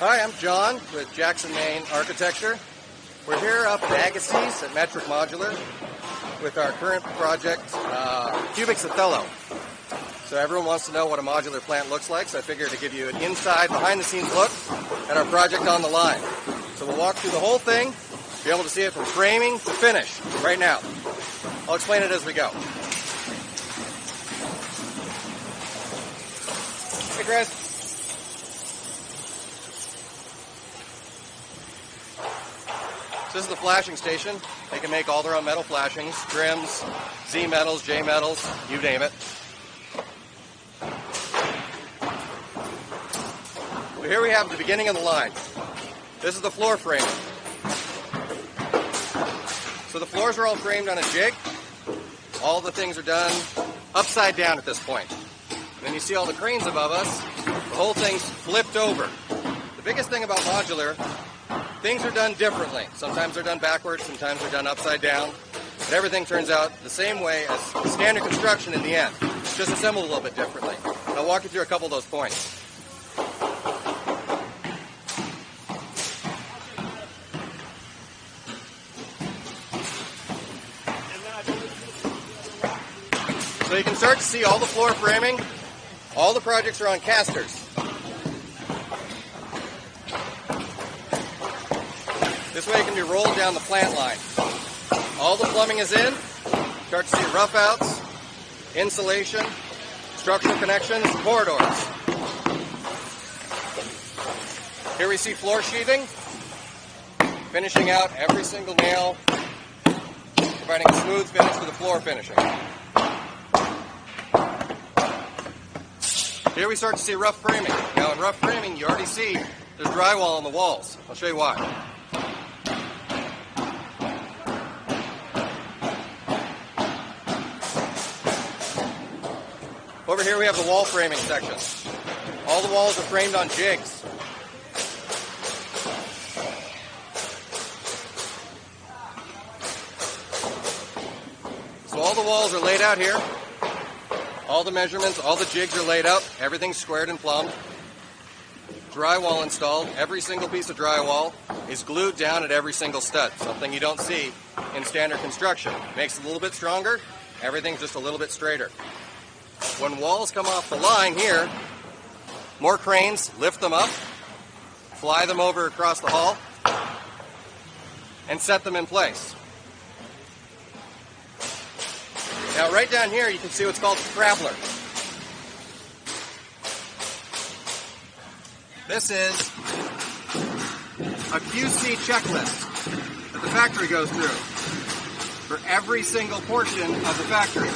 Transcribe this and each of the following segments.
Hi, I'm John with Jackson, Maine Architecture. We're here up at Agassiz at Metric Modular with our current project, Cubix Othello. So everyone wants to know what a modular plant looks like, so I figured to give you an inside, behind-the-scenes look at our project on the line. So we'll walk through the whole thing, be able to see it from framing to finish right now. I'll explain it as we go. Hey, Chris. This is the flashing station. They can make all their own metal flashings, trims, Z metals, J metals, you name it. So here we have the beginning of the line. This is the floor framing. So the floors are all framed on a jig. All the things are done upside down at this point. And then you see all the cranes above us. The whole thing's flipped over. The biggest thing about modular, things are done differently. Sometimes they're done backwards, sometimes they're done upside down. But everything turns out the same way as standard construction in the end. It's just assembled a little bit differently. And I'll walk you through a couple of those points. So you can start to see all the floor framing. All the projects are on casters. This way it can be rolled down the plant line. All the plumbing is in. Start to see rough outs, insulation, structural connections, corridors. Here we see floor sheathing, finishing out every single nail, providing a smooth finish for the floor finishing. Here we start to see rough framing. Now in rough framing, you already see there's drywall on the walls. I'll show you why. Over here we have the wall framing section. All the walls are framed on jigs. So all the walls are laid out here. All the measurements, all the jigs are laid out. Everything's squared and plumbed. Drywall installed. Every single piece of drywall is glued down at every single stud. Something you don't see in standard construction. Makes it a little bit stronger. Everything's just a little bit straighter. When walls come off the line here, more cranes lift them up, fly them over across the hall, and set them in place. Now right down here you can see what's called the Traveler. This is a QC checklist that the factory goes through for every single portion of the factory.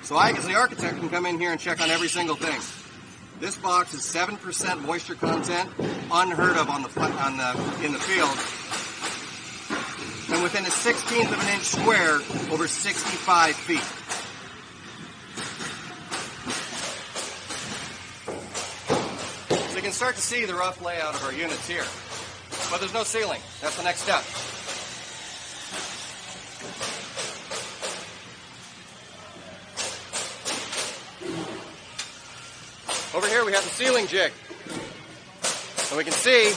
So I, as the architect, can come in here and check on every single thing. This box is 7% moisture content, unheard of in the field. And within a 1/16 of an inch square, over 65 feet. So you can start to see the rough layout of our units here. But there's no ceiling. That's the next step. Over here we have the ceiling jig. And we can see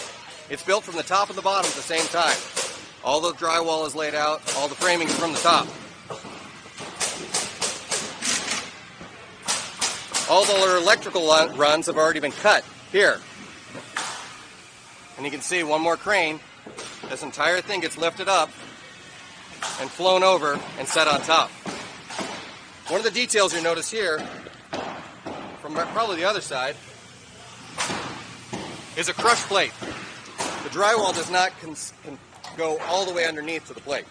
it's built from the top and the bottom at the same time. All the drywall is laid out, all the framing is from the top. All the electrical runs have already been cut here. And you can see one more crane. This entire thing gets lifted up and flown over and set on top. One of the details you'll notice here, from probably the other side, is a crush plate. The drywall does not go all the way underneath to the plate.